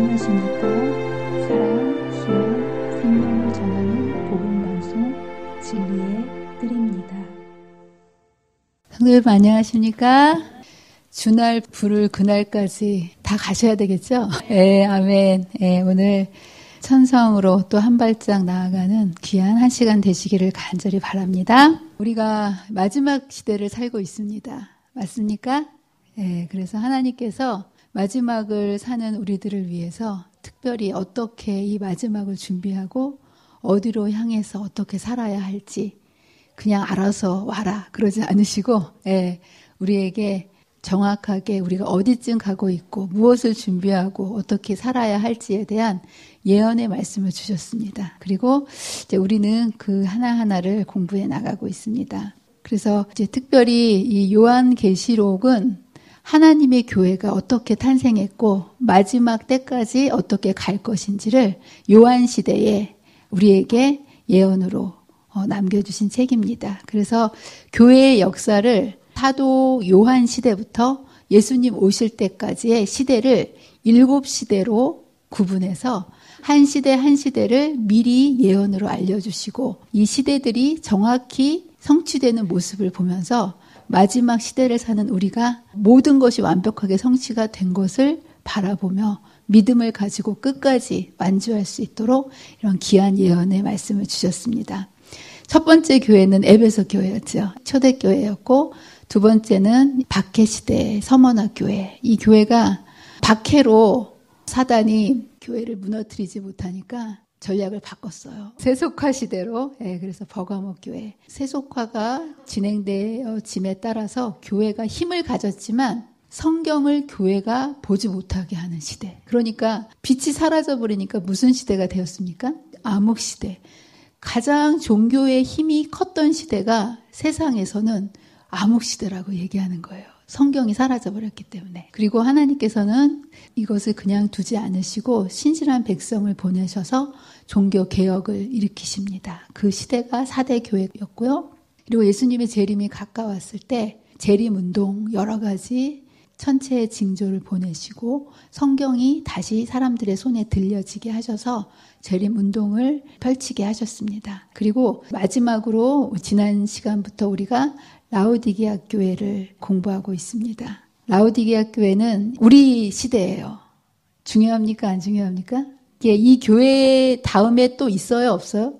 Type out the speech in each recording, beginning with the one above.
안녕하십니까? 사랑, 수명, 생명을 전하는 복음방송 진리의 뜰입니다. 성도여러분 안녕하십니까? 주날 부를 그날까지 다 가셔야 되겠죠? 네, 아멘. 네, 오늘 천성으로 또 한 발짝 나아가는 귀한 한 시간 되시기를 간절히 바랍니다. 우리가 마지막 시대를 살고 있습니다. 맞습니까? 네, 그래서 하나님께서 마지막을 사는 우리들을 위해서 특별히 어떻게 이 마지막을 준비하고 어디로 향해서 어떻게 살아야 할지 그냥 알아서 와라 그러지 않으시고 우리에게 정확하게 우리가 어디쯤 가고 있고 무엇을 준비하고 어떻게 살아야 할지에 대한 예언의 말씀을 주셨습니다. 그리고 이제 우리는 그 하나하나를 공부해 나가고 있습니다. 그래서 이제 특별히 이 요한계시록은 하나님의 교회가 어떻게 탄생했고 마지막 때까지 어떻게 갈 것인지를 요한시대에 우리에게 예언으로 남겨주신 책입니다. 그래서 교회의 역사를 사도 요한 시대부터 예수님 오실 때까지의 시대를 7시대로 구분해서 한 시대 한 시대를 미리 예언으로 알려주시고 이 시대들이 정확히 성취되는 모습을 보면서 마지막 시대를 사는 우리가 모든 것이 완벽하게 성취가 된 것을 바라보며 믿음을 가지고 끝까지 완주할 수 있도록 이런 귀한 예언의 말씀을 주셨습니다. 첫 번째 교회는 에베소 교회였죠. 초대교회였고 두 번째는 박해 시대의 서머나 교회. 이 교회가 박해로 사단이 교회를 무너뜨리지 못하니까 전략을 바꿨어요. 세속화 시대로. 그래서 버가모 교회. 세속화가 진행되어짐에 따라서 교회가 힘을 가졌지만 성경을 교회가 보지 못하게 하는 시대. 그러니까 빛이 사라져버리니까 무슨 시대가 되었습니까? 암흑 시대. 가장 종교의 힘이 컸던 시대가 세상에서는 암흑 시대라고 얘기하는 거예요. 성경이 사라져버렸기 때문에. 그리고 하나님께서는 이것을 그냥 두지 않으시고 신실한 백성을 보내셔서 종교 개혁을 일으키십니다. 그 시대가 4대 교회였고요. 그리고 예수님의 재림이 가까웠을 때 재림운동 여러 가지 천체의 징조를 보내시고 성경이 다시 사람들의 손에 들려지게 하셔서 재림운동을 펼치게 하셨습니다. 그리고 마지막으로 지난 시간부터 우리가 라오디게아 교회를 공부하고 있습니다. 라오디게아 교회는 우리 시대예요. 중요합니까? 안 중요합니까? 이 교회 다음에 또 있어요? 없어요?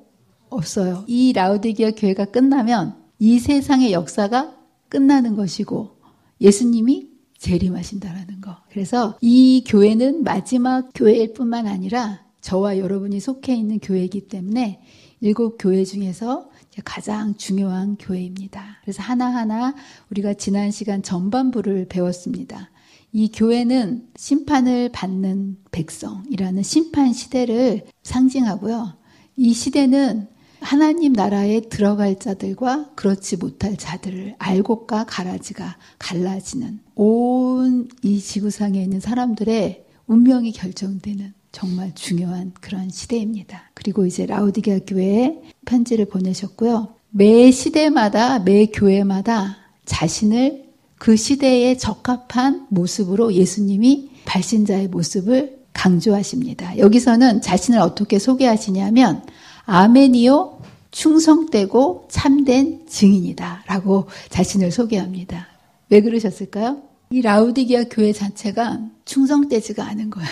없어요. 이 라오디게아 교회가 끝나면 이 세상의 역사가 끝나는 것이고 예수님이 재림하신다라는 거. 그래서 이 교회는 마지막 교회일 뿐만 아니라 저와 여러분이 속해 있는 교회이기 때문에 7교회 중에서 가장 중요한 교회입니다. 그래서 하나하나 우리가 지난 시간 전반부를 배웠습니다. 이 교회는 심판을 받는 백성이라는 심판 시대를 상징하고요. 이 시대는 하나님 나라에 들어갈 자들과 그렇지 못할 자들을 알곡과 가라지가 갈라지는 온 이 지구상에 있는 사람들의 운명이 결정되는 정말 중요한 그런 시대입니다. 그리고 이제 라오디게아 교회에 편지를 보내셨고요. 매 시대마다 매 교회마다 자신을 그 시대에 적합한 모습으로 예수님이 발신자의 모습을 강조하십니다. 여기서는 자신을 어떻게 소개하시냐면 아멘이요 충성되고 참된 증인이다 라고 자신을 소개합니다. 왜 그러셨을까요? 이 라오디게아 교회 자체가 충성되지가 않은 거예요.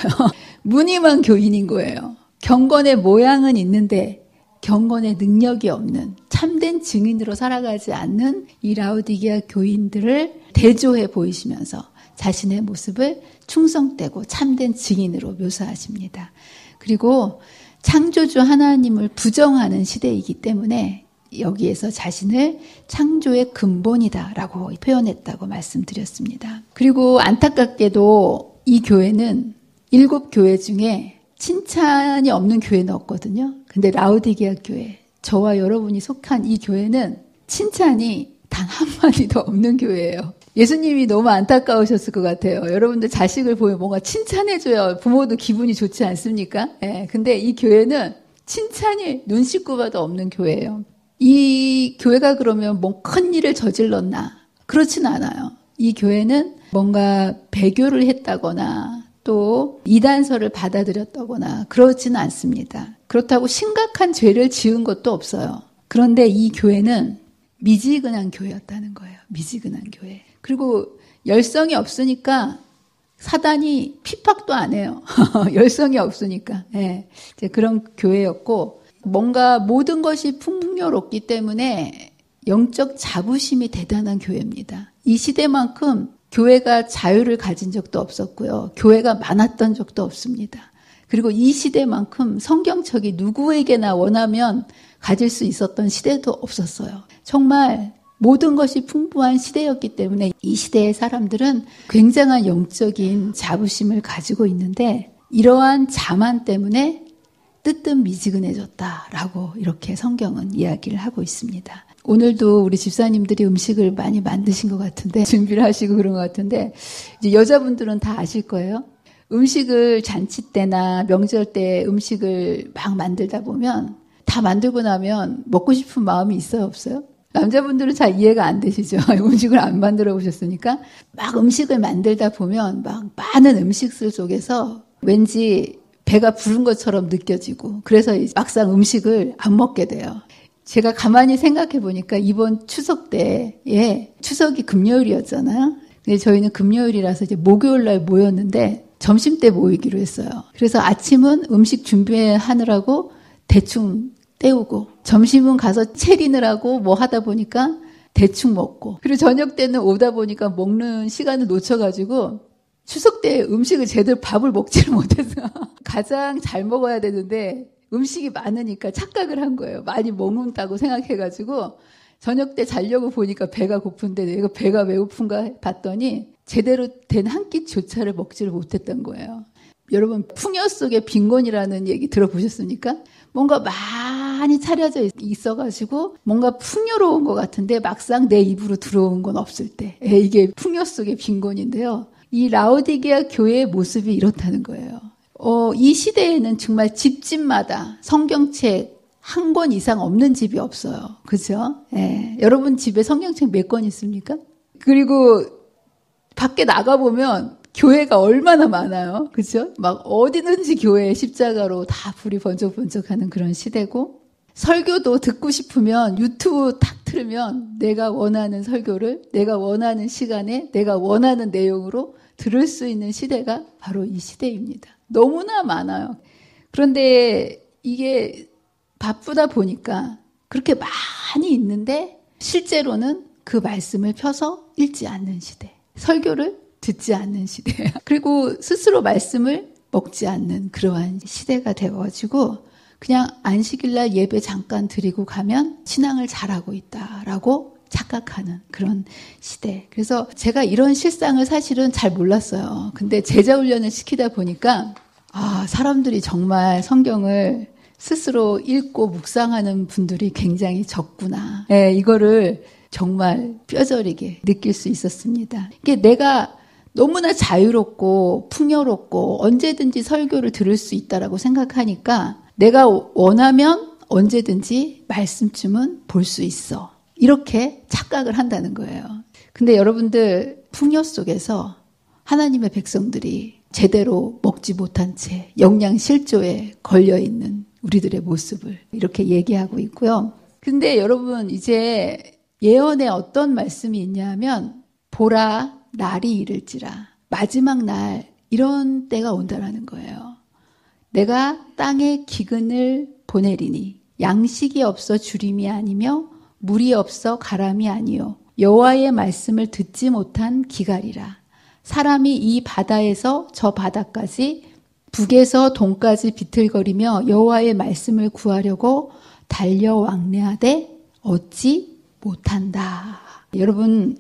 무늬만 교인인 거예요. 경건의 모양은 있는데 경건의 능력이 없는 참된 증인으로 살아가지 않는 이 라오디게아 교인들을 대조해 보이시면서 자신의 모습을 충성되고 참된 증인으로 묘사하십니다. 그리고 창조주 하나님을 부정하는 시대이기 때문에 여기에서 자신을 창조의 근본이다라고 표현했다고 말씀드렸습니다. 그리고 안타깝게도 이 교회는 7교회 중에 칭찬이 없는 교회는 없거든요. 근데 라오디게아 교회, 저와 여러분이 속한 이 교회는 칭찬이 단 한마디도 없는 교회예요. 예수님이 너무 안타까우셨을 것 같아요. 여러분들 자식을 보면 뭔가 칭찬해줘야 부모도 기분이 좋지 않습니까? 근데 이 교회는 칭찬이 눈 씻고 봐도 없는 교회예요. 이 교회가 그러면 뭐 큰 일을 저질렀나? 그렇진 않아요. 이 교회는 뭔가 배교를 했다거나 또 이단서를 받아들였다거나 그렇지는 않습니다. 그렇다고 심각한 죄를 지은 것도 없어요. 그런데 이 교회는 미지근한 교회였다는 거예요. 미지근한 교회. 그리고 열성이 없으니까 사단이 핍박도 안 해요. 열성이 없으니까. 네. 이제 그런 교회였고, 뭔가 모든 것이 풍요롭기 때문에 영적 자부심이 대단한 교회입니다. 이 시대만큼 교회가 자유를 가진 적도 없었고요. 교회가 많았던 적도 없습니다. 그리고 이 시대만큼 성경책이 누구에게나 원하면 가질 수 있었던 시대도 없었어요. 정말 모든 것이 풍부한 시대였기 때문에 이 시대의 사람들은 굉장한 영적인 자부심을 가지고 있는데 이러한 자만 때문에 뜨뜻미지근해졌다라고 이렇게 성경은 이야기를 하고 있습니다. 오늘도 우리 집사님들이 음식을 많이 만드신 것 같은데 준비를 하시고 그런 것 같은데 이제 여자분들은 다 아실 거예요. 음식을 잔치 때나 명절 때 음식을 막 만들다 보면 다 만들고 나면 먹고 싶은 마음이 있어요, 없어요? 남자분들은 잘 이해가 안 되시죠? 음식을 안 만들어 보셨으니까 막 음식을 만들다 보면 막 많은 음식들 속에서 왠지 배가 부른 것처럼 느껴지고 그래서 막상 음식을 안 먹게 돼요. 제가 가만히 생각해 보니까 이번 추석 때에 추석이 금요일이었잖아요. 근데 저희는 금요일이라서 이제 목요일 날 모였는데 점심 때 모이기로 했어요. 그래서 아침은 음식 준비하느라고 대충 때우고 점심은 가서 체리느라고 뭐 하다 보니까 대충 먹고 그리고 저녁 때는 오다 보니까 먹는 시간을 놓쳐가지고 추석 때 음식을 제대로 밥을 먹지를 못해서 가장 잘 먹어야 되는데 음식이 많으니까 착각을 한 거예요. 많이 먹는다고 생각해가지고 저녁 때 자려고 보니까 배가 고픈데 내가 배가 배고픈가 봤더니 제대로 된 한 끼조차를 먹지를 못했던 거예요. 여러분 풍요 속의 빈곤이라는 얘기 들어보셨습니까? 뭔가 많이 차려져 있어가지고 뭔가 풍요로운 것 같은데 막상 내 입으로 들어온 건 없을 때 이게 풍요 속의 빈곤인데요. 이 라오디게아 교회의 모습이 이렇다는 거예요. 이 시대에는 정말 집집마다 성경책 한 권 이상 없는 집이 없어요. 그죠? 예. 여러분 집에 성경책 몇 권 있습니까? 그리고 밖에 나가보면 교회가 얼마나 많아요. 그죠? 막 어디든지 교회에 십자가로 다 불이 번쩍번쩍하는 그런 시대고 설교도 듣고 싶으면 유튜브 탁 틀으면 내가 원하는 설교를 내가 원하는 시간에 내가 원하는 내용으로 들을 수 있는 시대가 바로 이 시대입니다. 너무나 많아요. 그런데 이게 바쁘다 보니까 그렇게 많이 있는데 실제로는 그 말씀을 펴서 읽지 않는 시대. 설교를 듣지 않는 시대. 그리고 스스로 말씀을 먹지 않는 그러한 시대가 되어가지고 그냥 안식일날 예배 잠깐 드리고 가면 신앙을 잘하고 있다라고 착각하는 그런 시대. 그래서 제가 이런 실상을 사실은 잘 몰랐어요. 근데 제자 훈련을 시키다 보니까 사람들이 정말 성경을 스스로 읽고 묵상하는 분들이 굉장히 적구나. 이거를 정말 뼈저리게 느낄 수 있었습니다. 이게 내가 너무나 자유롭고 풍요롭고 언제든지 설교를 들을 수 있다라고 생각하니까 내가 원하면 언제든지 말씀쯤은 볼 수 있어. 이렇게 착각을 한다는 거예요. 근데 여러분들 풍요 속에서 하나님의 백성들이 제대로 먹지 못한 채 영양실조에 걸려있는 우리들의 모습을 이렇게 얘기하고 있고요. 근데 여러분 이제 예언에 어떤 말씀이 있냐면 보라 날이 이를지라 마지막 날 이런 때가 온다라는 거예요. 내가 땅에 기근을 보내리니 양식이 없어 주림이 아니며 물이 없어 가람이 아니요 여호와의 말씀을 듣지 못한 기갈이라. 사람이 이 바다에서 저 바다까지 북에서 동까지 비틀거리며 여호와의 말씀을 구하려고 달려 왕래하되 얻지 못한다. 여러분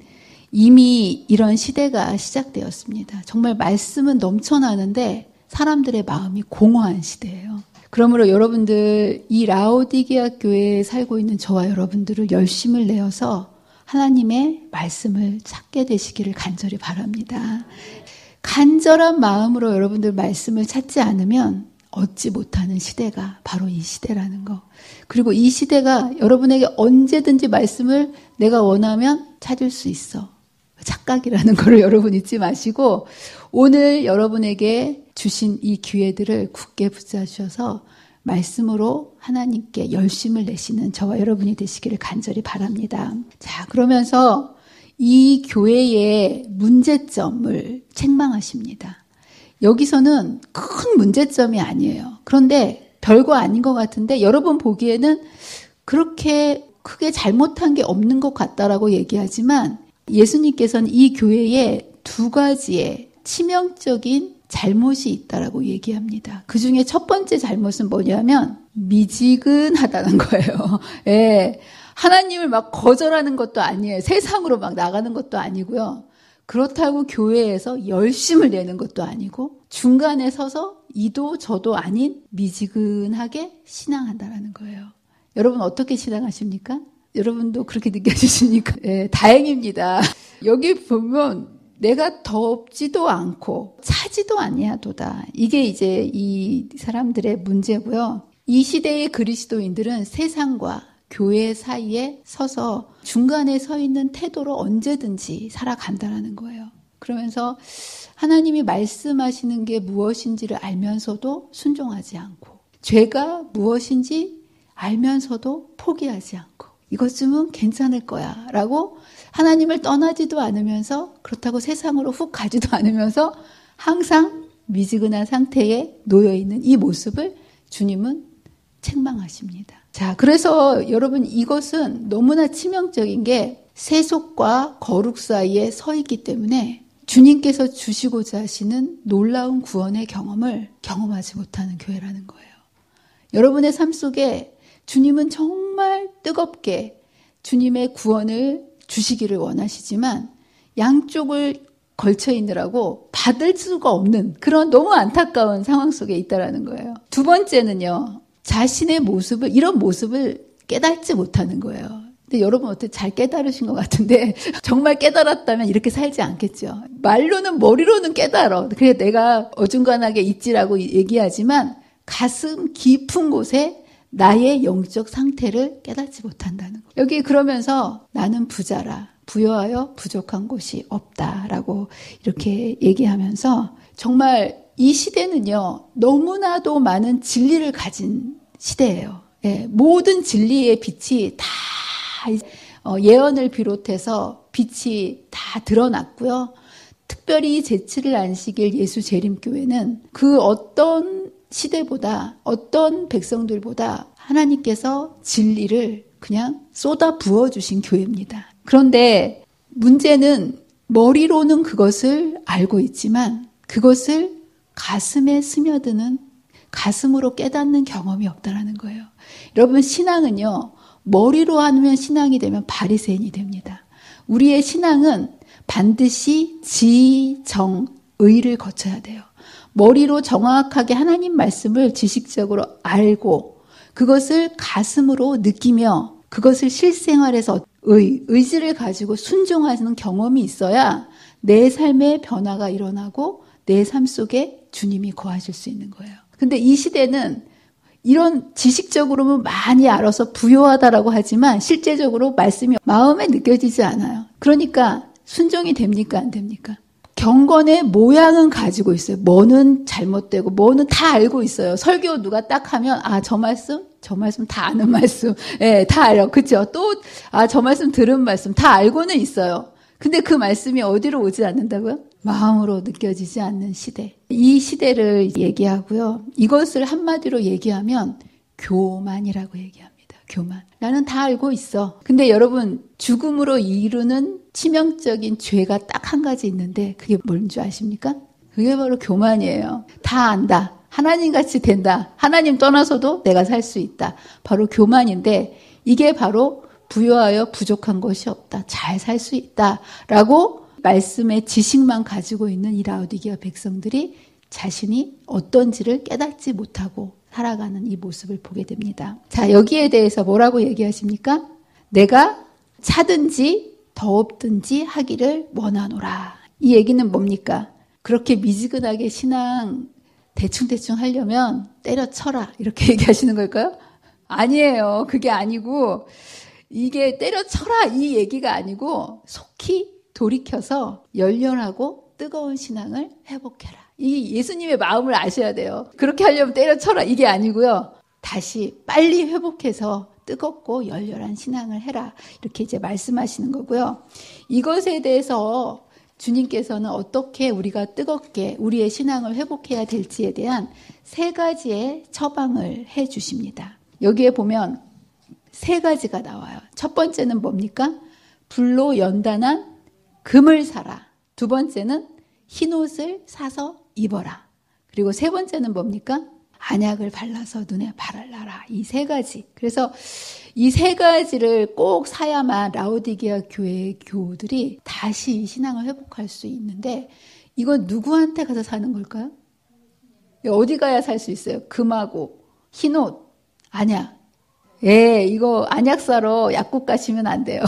이미 이런 시대가 시작되었습니다. 정말 말씀은 넘쳐나는데 사람들의 마음이 공허한 시대예요. 그러므로 여러분들 이 라오디게아 교회에 살고 있는 저와 여러분들을 열심을 내어서 하나님의 말씀을 찾게 되시기를 간절히 바랍니다. 간절한 마음으로 여러분들 말씀을 찾지 않으면 얻지 못하는 시대가 바로 이 시대라는 거. 그리고 이 시대가 여러분에게 언제든지 말씀을 내가 원하면 찾을 수 있어. 착각이라는 거를 여러분 잊지 마시고 오늘 여러분에게 주신 이 기회들을 굳게 붙잡으셔서 말씀으로 하나님께 열심을 내시는 저와 여러분이 되시기를 간절히 바랍니다. 자, 그러면서 이 교회의 문제점을 책망하십니다. 여기서는 큰 문제점이 아니에요. 그런데 별거 아닌 것 같은데 여러분 보기에는 그렇게 크게 잘못한 게 없는 것 같다라고 얘기하지만 예수님께서는 이 교회에 두 가지의 치명적인 잘못이 있다라고 얘기합니다. 그 중에 첫 번째 잘못은 뭐냐면 미지근하다는 거예요. 예. 하나님을 막 거절하는 것도 아니에요. 세상으로 막 나가는 것도 아니고요. 그렇다고 교회에서 열심을 내는 것도 아니고 중간에 서서 이도 저도 아닌 미지근하게 신앙한다라는 거예요. 여러분 어떻게 신앙하십니까? 여러분도 그렇게 느껴지십니까? 예, 다행입니다. 여기 보면 내가 덥지도 않고 차지도 아니하도다. 이게 이제 이 사람들의 문제고요. 이 시대의 그리스도인들은 세상과 교회 사이에 서서 중간에 서 있는 태도로 언제든지 살아간다는 거예요. 그러면서 하나님이 말씀하시는 게 무엇인지를 알면서도 순종하지 않고 죄가 무엇인지 알면서도 포기하지 않고 이것쯤은 괜찮을 거야 라고 하나님을 떠나지도 않으면서 그렇다고 세상으로 훅 가지도 않으면서 항상 미지근한 상태에 놓여있는 이 모습을 주님은 책망하십니다. 자, 그래서 여러분 이것은 너무나 치명적인 게 세속과 거룩 사이에 서 있기 때문에 주님께서 주시고자 하시는 놀라운 구원의 경험을 경험하지 못하는 교회라는 거예요. 여러분의 삶 속에 주님은 정말 뜨겁게 주님의 구원을 주시기를 원하시지만 양쪽을 걸쳐 있느라고 받을 수가 없는 그런 너무 안타까운 상황 속에 있다라는 거예요. 두 번째는요. 자신의 모습을 이런 모습을 깨닫지 못하는 거예요. 근데 여러분 어떻게 잘 깨달으신 것 같은데 정말 깨달았다면 이렇게 살지 않겠죠. 말로는 머리로는 깨달아. 그래 내가 어중간하게 있지라고 얘기하지만 가슴 깊은 곳에 나의 영적 상태를 깨닫지 못한다는 거예요. 여기 그러면서 나는 부자라 부여하여 부족한 곳이 없다라고 이렇게 얘기하면서 정말 이 시대는요 너무나도 많은 진리를 가진 시대예요. 예, 모든 진리의 빛이 다 예언을 비롯해서 빛이 다 드러났고요. 특별히 제7일 안식일 예수 재림교회는 그 어떤 시대보다 어떤 백성들보다 하나님께서 진리를 그냥 쏟아 부어주신 교회입니다. 그런데 문제는 머리로는 그것을 알고 있지만 그것을 가슴에 스며드는 가슴으로 깨닫는 경험이 없다라는 거예요. 여러분 신앙은요. 머리로 하면 신앙이 되면 바리새인이 됩니다. 우리의 신앙은 반드시 지정의를 거쳐야 돼요. 머리로 정확하게 하나님 말씀을 지식적으로 알고 그것을 가슴으로 느끼며 그것을 실생활에서 의지를 가지고 순종하는 경험이 있어야 내 삶의 변화가 일어나고 내 삶 속에 주님이 거하실 수 있는 거예요. 근데 이 시대는 이런 지식적으로는 많이 알아서 부요하다라고 하지만 실제적으로 말씀이 마음에 느껴지지 않아요. 그러니까 순종이 됩니까? 안 됩니까? 경건의 모양은 가지고 있어요. 뭐는 잘못되고 뭐는 다 알고 있어요. 설교 누가 딱 하면 저 말씀 다 아는 말씀. 예, 다 알아요. 그렇죠? 또 저 말씀 들은 말씀 다 알고는 있어요. 근데 그 말씀이 어디로 오지 않는다고요? 마음으로 느껴지지 않는 시대. 이 시대를 얘기하고요. 이것을 한마디로 얘기하면 교만이라고 얘기합니다. 교만. 나는 다 알고 있어. 근데 여러분 죽음으로 이르는 치명적인 죄가 딱 한 가지 있는데 그게 뭔지 아십니까? 그게 바로 교만이에요. 다 안다. 하나님같이 된다. 하나님 떠나서도 내가 살 수 있다. 바로 교만인데 이게 바로 부요하여 부족한 것이 없다. 잘 살 수 있다. 라고 말씀의 지식만 가지고 있는 이 라오디게아 백성들이 자신이 어떤지를 깨닫지 못하고 살아가는 이 모습을 보게 됩니다. 자, 여기에 대해서 뭐라고 얘기하십니까? 내가 차든지 더웁든지 하기를 원하노라. 이 얘기는 뭡니까? 그렇게 미지근하게 신앙 대충대충 하려면 때려쳐라. 이렇게 얘기하시는 걸까요? 아니에요. 그게 아니고 이게 때려쳐라 이 얘기가 아니고 속히 돌이켜서 열렬하고 뜨거운 신앙을 회복해라. 이 예수님의 마음을 아셔야 돼요. 그렇게 하려면 때려쳐라 이게 아니고요. 다시 빨리 회복해서 뜨겁고 열렬한 신앙을 해라. 이렇게 이제 말씀하시는 거고요. 이것에 대해서 주님께서는 어떻게 우리가 뜨겁게 우리의 신앙을 회복해야 될지에 대한 3가지의 처방을 해 주십니다. 여기에 보면 3가지가 나와요. 첫 번째는 뭡니까? 불로 연단한 금을 사라. 2번째는 흰옷을 사서 입어라. 그리고 3번째는 뭡니까? 안약을 발라서 눈에 바르라. 이 3가지. 그래서 이 3가지를 꼭 사야만 라오디게아 교회의 교우들이 다시 이 신앙을 회복할 수 있는데 이건 누구한테 가서 사는 걸까요? 어디 가야 살 수 있어요? 금하고 흰옷, 안약. 예, 이거 안약 사러 약국 가시면 안 돼요.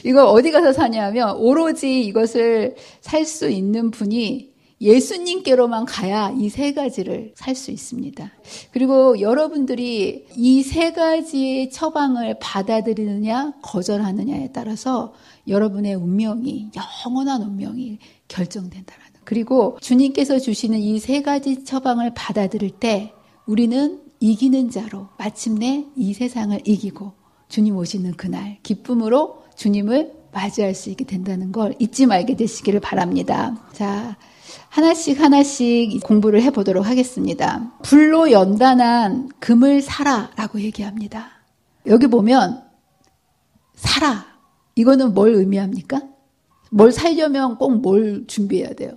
이거 어디 가서 사냐면 오로지 이것을 살 수 있는 분이 예수님께로만 가야 이 3가지를 살 수 있습니다. 그리고 여러분들이 이 3가지의 처방을 받아들이느냐 거절하느냐에 따라서 여러분의 운명이 영원한 운명이 결정된다라는. 그리고 주님께서 주시는 이 3가지 처방을 받아들일 때 우리는 이기는 자로 마침내 이 세상을 이기고 주님 오시는 그날 기쁨으로 주님을 맞이할 수 있게 된다는 걸 잊지 말게 되시기를 바랍니다. 자, 하나씩 공부를 해보도록 하겠습니다. 불로 연단한 금을 사라라고 얘기합니다. 여기 보면 사라 이거는 뭘 의미합니까? 뭘 살려면 꼭 뭘 준비해야 돼요?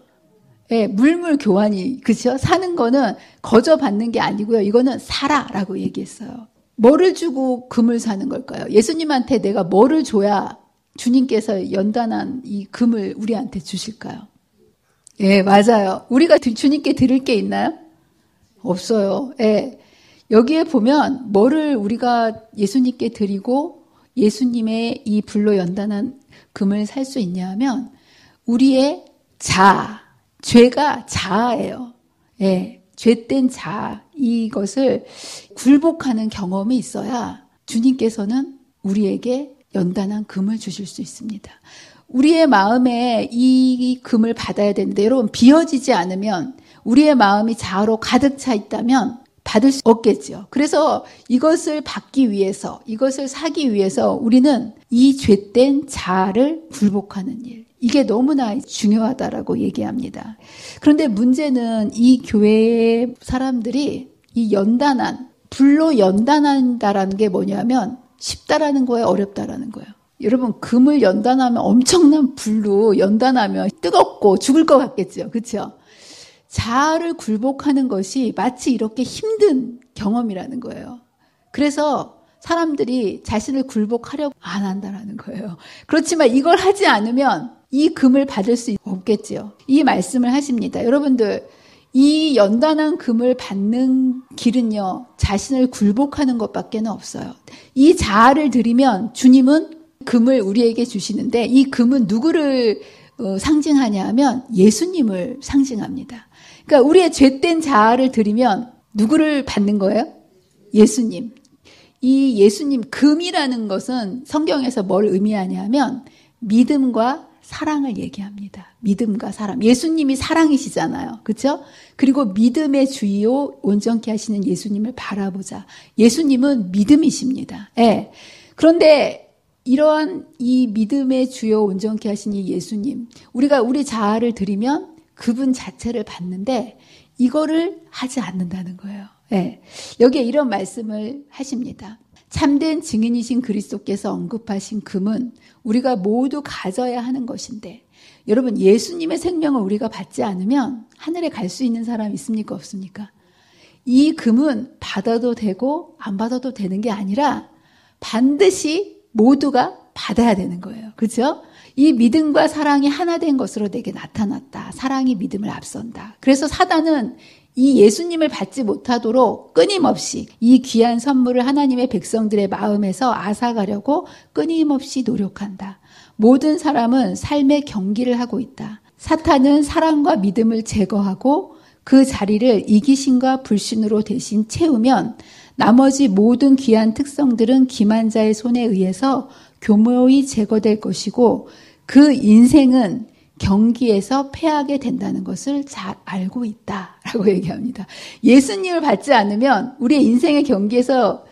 예, 물물 교환이 그렇죠? 사는 거는 거저 받는 게 아니고요. 이거는 사라라고 얘기했어요. 뭐를 주고 금을 사는 걸까요? 예수님한테 내가 뭐를 줘야 주님께서 연단한 이 금을 우리한테 주실까요? 예, 맞아요. 우리가 주님께 드릴 게 있나요? 없어요. 예. 여기에 보면 뭐를 우리가 예수님께 드리고 예수님의 이 불로 연단한 금을 살 수 있냐 하면 우리의 죄가 자아예요. 예. 죄된 자아, 이것을 굴복하는 경험이 있어야 주님께서는 우리에게 연단한 금을 주실 수 있습니다. 우리의 마음에 이 금을 받아야 되는데 여러분 비워지지 않으면 우리의 마음이 자아로 가득 차 있다면 받을 수 없겠죠. 그래서 이것을 받기 위해서 이것을 사기 위해서 우리는 이 죄된 자아를 굴복하는 일 이게 너무나 중요하다라고 얘기합니다. 그런데 문제는 이 교회의 사람들이 이 연단한 불로 연단한다라는 게 뭐냐면 쉽다라는 거예요, 어렵다라는 거예요. 여러분 금을 연단하면 엄청난 불로 연단하면 뜨겁고 죽을 것 같겠죠. 그렇죠? 자아를 굴복하는 것이 마치 이렇게 힘든 경험이라는 거예요. 그래서 사람들이 자신을 굴복하려고 안 한다라는 거예요. 그렇지만 이걸 하지 않으면 이 금을 받을 수 없겠지요. 이 말씀을 하십니다. 여러분들 이 연단한 금을 받는 길은요. 자신을 굴복하는 것밖에 없어요. 이 자아를 드리면 주님은 금을 우리에게 주시는데 이 금은 누구를 상징하냐 하면 예수님을 상징합니다. 그러니까 우리의 죄된 자아를 드리면 누구를 받는 거예요? 예수님. 이 예수님 금이라는 것은 성경에서 뭘 의미하냐면 믿음과 사랑을 얘기합니다. 믿음과 사랑. 예수님이 사랑이시잖아요. 그렇죠? 그리고 믿음의 주요 온전케 하시는 예수님을 바라보자. 예수님은 믿음이십니다. 예. 그런데 이러한 이 믿음의 주요 온전케 하신 이 예수님, 우리가 우리 자아를 드리면 그분 자체를 받는데 이거를 하지 않는다는 거예요. 예. 여기에 이런 말씀을 하십니다. 참된 증인이신 그리스도께서 언급하신 금은 우리가 모두 가져야 하는 것인데 여러분 예수님의 생명을 우리가 받지 않으면 하늘에 갈 수 있는 사람 있습니까? 없습니까? 이 금은 받아도 되고 안 받아도 되는 게 아니라 반드시 모두가 받아야 되는 거예요. 그렇죠? 이 믿음과 사랑이 하나 된 것으로 내게 나타났다. 사랑이 믿음을 앞선다. 그래서 사단은 이 예수님을 받지 못하도록 끊임없이 이 귀한 선물을 하나님의 백성들의 마음에서 앗아가려고 끊임없이 노력한다. 모든 사람은 삶의 경기를 하고 있다. 사탄은 사랑과 믿음을 제거하고 그 자리를 이기심과 불신으로 대신 채우면 나머지 모든 귀한 특성들은 기만자의 손에 의해서 교묘히 제거될 것이고 그 인생은 경기에서 패하게 된다는 것을 잘 알고 있다라고 얘기합니다. 예수님을 받지 않으면 우리의 인생의 경기에서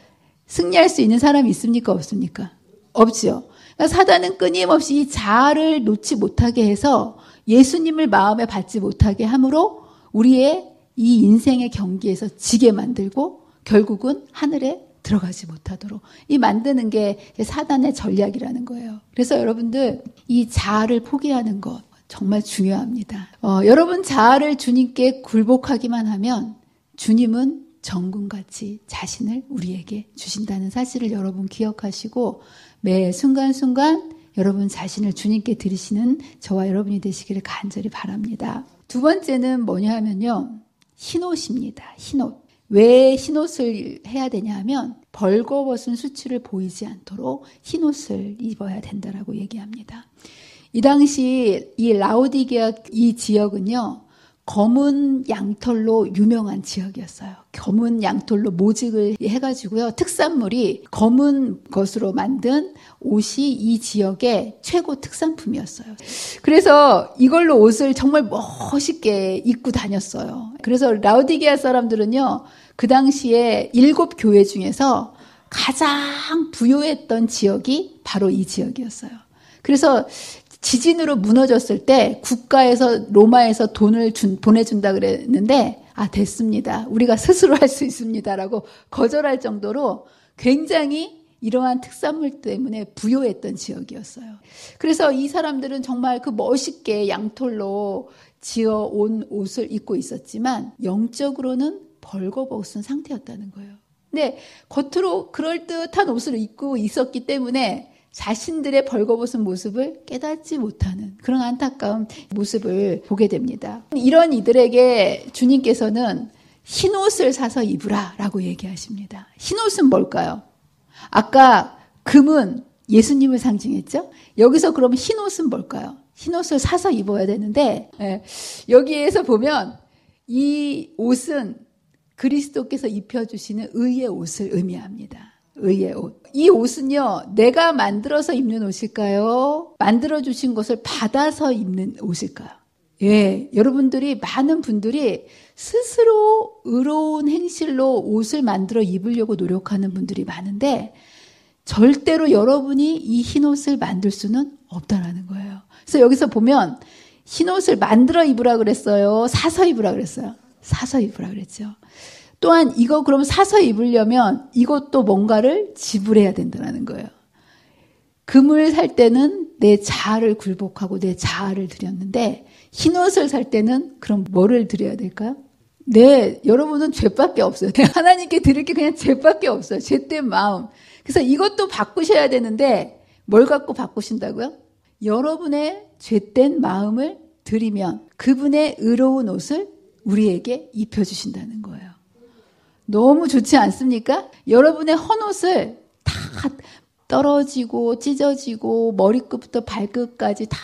승리할 수 있는 사람이 있습니까? 없습니까? 없죠. 그러니까 사단은 끊임없이 이 자아를 놓지 못하게 해서 예수님을 마음에 받지 못하게 함으로 우리의 이 인생의 경기에서 지게 만들고 결국은 하늘에 들어가지 못하도록 이 만드는 게 사단의 전략이라는 거예요. 그래서 여러분들 이 자아를 포기하는 것 정말 중요합니다. 여러분 자아를 주님께 굴복하기만 하면 주님은 정금같이 자신을 우리에게 주신다는 사실을 여러분 기억하시고 매 순간순간 여러분 자신을 주님께 드리시는 저와 여러분이 되시기를 간절히 바랍니다. 두 번째는 뭐냐 하면요. 흰옷입니다. 흰옷. 왜 흰옷을 해야 되냐 하면 벌거벗은 수치를 보이지 않도록 흰옷을 입어야 된다라고 얘기합니다. 이 당시 이 라오디게아 이 지역은요. 검은 양털로 유명한 지역이었어요. 검은 양털로 모직을 해가지고요. 특산물이 검은 것으로 만든 옷이 이 지역의 최고 특산품이었어요. 그래서 이걸로 옷을 정말 멋있게 입고 다녔어요. 그래서 라오디게아 사람들은요. 그 당시에 7교회 중에서 가장 부유했던 지역이 바로 이 지역이었어요. 그래서 지진으로 무너졌을 때 국가에서 로마에서 돈을 보내준다 그랬는데 됐습니다. 우리가 스스로 할 수 있습니다라고 거절할 정도로 굉장히 이러한 특산물 때문에 부유했던 지역이었어요. 그래서 이 사람들은 정말 그 멋있게 양털로 지어온 옷을 입고 있었지만 영적으로는 벌거벗은 상태였다는 거예요. 근데 겉으로 그럴듯한 옷을 입고 있었기 때문에 자신들의 벌거벗은 모습을 깨닫지 못하는 그런 안타까운 모습을 보게 됩니다. 이런 이들에게 주님께서는 흰옷을 사서 입으라 라고 얘기하십니다. 흰옷은 뭘까요? 아까 금은 예수님을 상징했죠? 여기서 그럼 흰옷은 뭘까요? 흰옷을 사서 입어야 되는데 여기에서 보면 이 옷은 그리스도께서 입혀주시는 의의 옷을 의미합니다. 의의 옷. 이 옷은요, 내가 만들어서 입는 옷일까요? 만들어주신 것을 받아서 입는 옷일까요? 예, 여러분들이, 많은 분들이 스스로 의로운 행실로 옷을 만들어 입으려고 노력하는 분들이 많은데, 절대로 여러분이 이 흰옷을 만들 수는 없다라는 거예요. 그래서 여기서 보면, 흰옷을 만들어 입으라 그랬어요? 사서 입으라 그랬어요? 사서 입으라 그랬죠. 또한 이거 그럼 사서 입으려면 이것도 뭔가를 지불해야 된다는 거예요. 금을 살 때는 내 자아를 굴복하고 내 자아를 드렸는데 흰옷을 살 때는 그럼 뭐를 드려야 될까요? 네, 여러분은 죄밖에 없어요. 하나님께 드릴 게 그냥 죄밖에 없어요. 죄된 마음. 그래서 이것도 바꾸셔야 되는데 뭘 갖고 바꾸신다고요? 여러분의 죄된 마음을 드리면 그분의 의로운 옷을 우리에게 입혀주신다는 거예요. 너무 좋지 않습니까? 여러분의 헌옷을 다 떨어지고 찢어지고 머리끝부터 발끝까지 다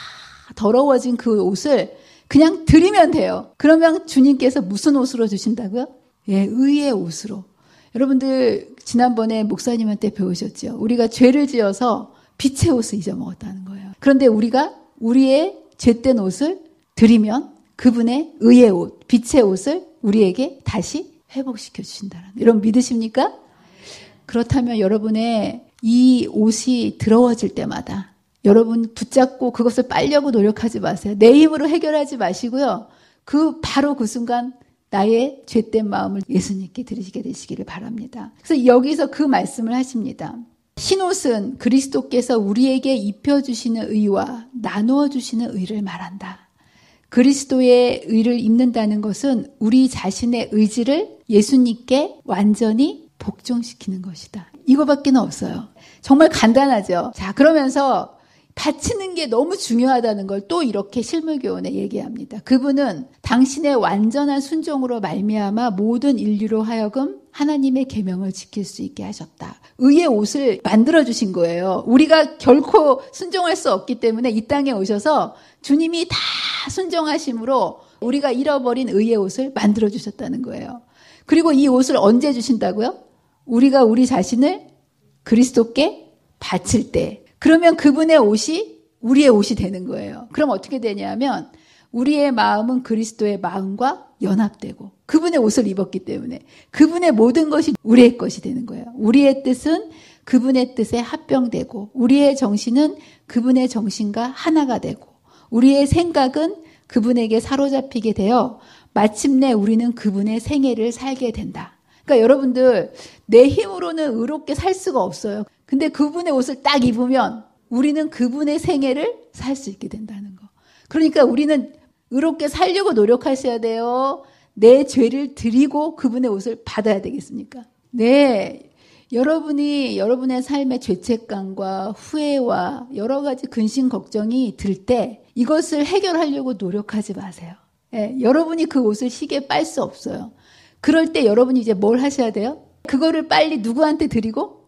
더러워진 그 옷을 그냥 드리면 돼요. 그러면 주님께서 무슨 옷으로 주신다고요? 예, 의의 옷으로. 여러분들 지난번에 목사님한테 배우셨죠? 우리가 죄를 지어서 빛의 옷을 잊어먹었다는 거예요. 그런데 우리가 우리의 죄된 옷을 드리면 그분의 의의 옷, 빛의 옷을 우리에게 다시 회복시켜 주신다는. 여러분 믿으십니까? 그렇다면 여러분의 이 옷이 더러워질 때마다 여러분 붙잡고 그것을 빨려고 노력하지 마세요. 내 힘으로 해결하지 마시고요. 바로 그 순간 나의 죄된 마음을 예수님께 드리시게 되시기를 바랍니다. 그래서 여기서 그 말씀을 하십니다. 흰옷은 그리스도께서 우리에게 입혀주시는 의와 나누어 주시는 의를 말한다. 그리스도의 의를 입는다는 것은 우리 자신의 의지를 예수님께 완전히 복종시키는 것이다. 이거밖에 없어요. 정말 간단하죠. 자, 그러면서 바치는 게 너무 중요하다는 걸 또 이렇게 실물교훈에 얘기합니다. 그분은 당신의 완전한 순종으로 말미암아 모든 인류로 하여금 하나님의 계명을 지킬 수 있게 하셨다. 의의 옷을 만들어주신 거예요. 우리가 결코 순종할 수 없기 때문에 이 땅에 오셔서 주님이 다 순종하심으로 우리가 잃어버린 의의 옷을 만들어주셨다는 거예요. 그리고 이 옷을 언제 주신다고요? 우리가 우리 자신을 그리스도께 바칠 때. 그러면 그분의 옷이 우리의 옷이 되는 거예요. 그럼 어떻게 되냐면 우리의 마음은 그리스도의 마음과 연합되고 그분의 옷을 입었기 때문에 그분의 모든 것이 우리의 것이 되는 거예요. 우리의 뜻은 그분의 뜻에 합병되고 우리의 정신은 그분의 정신과 하나가 되고 우리의 생각은 그분에게 사로잡히게 되어 마침내 우리는 그분의 생애를 살게 된다. 그러니까 여러분들 내 힘으로는 의롭게 살 수가 없어요. 근데 그분의 옷을 딱 입으면 우리는 그분의 생애를 살 수 있게 된다는 거. 그러니까 우리는 의롭게 살려고 노력하셔야 돼요. 내 죄를 드리고 그분의 옷을 받아야 되겠습니까? 네. 여러분이 여러분의 삶의 죄책감과 후회와 여러 가지 근심 걱정이 들 때 이것을 해결하려고 노력하지 마세요. 예, 여러분이 그 옷을 시계에 빨 수 없어요. 그럴 때 여러분이 이제 뭘 하셔야 돼요? 그거를 빨리 누구한테 드리고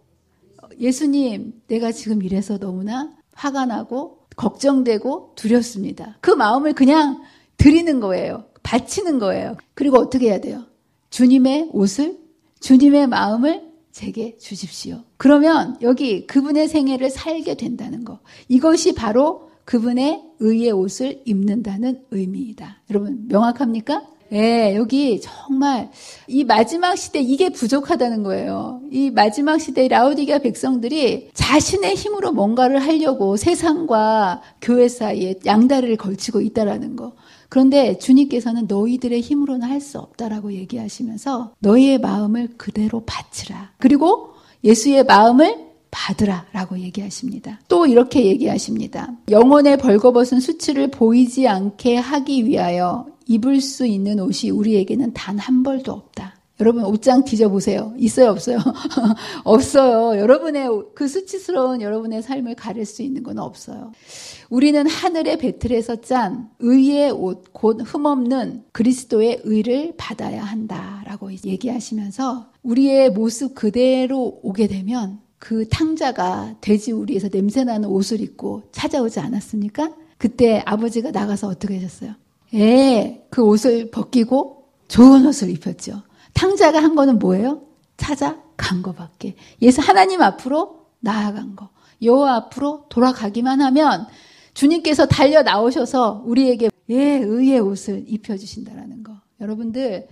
예수님, 내가 지금 이래서 너무나 화가 나고 걱정되고 두렵습니다. 그 마음을 그냥 드리는 거예요. 바치는 거예요. 그리고 어떻게 해야 돼요? 주님의 옷을, 주님의 마음을 제게 주십시오. 그러면 여기 그분의 생애를 살게 된다는 거. 이것이 바로 그분의 의의 옷을 입는다는 의미이다. 여러분 명확합니까? 예, 여기 정말 이 마지막 시대 이게 부족하다는 거예요. 이 마지막 시대 라오디게아 백성들이 자신의 힘으로 뭔가를 하려고 세상과 교회 사이에 양다리를 걸치고 있다라는 거. 그런데 주님께서는 너희들의 힘으로는 할 수 없다라고 얘기하시면서 너희의 마음을 그대로 바치라. 그리고 예수의 마음을 받으라 라고 얘기하십니다. 또 이렇게 얘기하십니다. 영혼의 벌거벗은 수치를 보이지 않게 하기 위하여 입을 수 있는 옷이 우리에게는 단 한 벌도 없다. 여러분 옷장 뒤져보세요. 있어요 없어요? 없어요. 여러분의 그 수치스러운 여러분의 삶을 가릴 수 있는 건 없어요. 우리는 하늘의 배틀에서 짠 의의 옷, 곧 흠없는 그리스도의 의를 받아야 한다라고 얘기하시면서 우리의 모습 그대로 오게 되면 그 탕자가 돼지우리에서 냄새나는 옷을 입고 찾아오지 않았습니까? 그때 아버지가 나가서 어떻게 하셨어요? 예, 그 옷을 벗기고 좋은 옷을 입혔죠. 탕자가 한 거는 뭐예요? 찾아간 거밖에. 예수 하나님 앞으로 나아간 거. 여호와 앞으로 돌아가기만 하면 주님께서 달려 나오셔서 우리에게 의의 옷을 입혀주신다라는 거. 여러분들,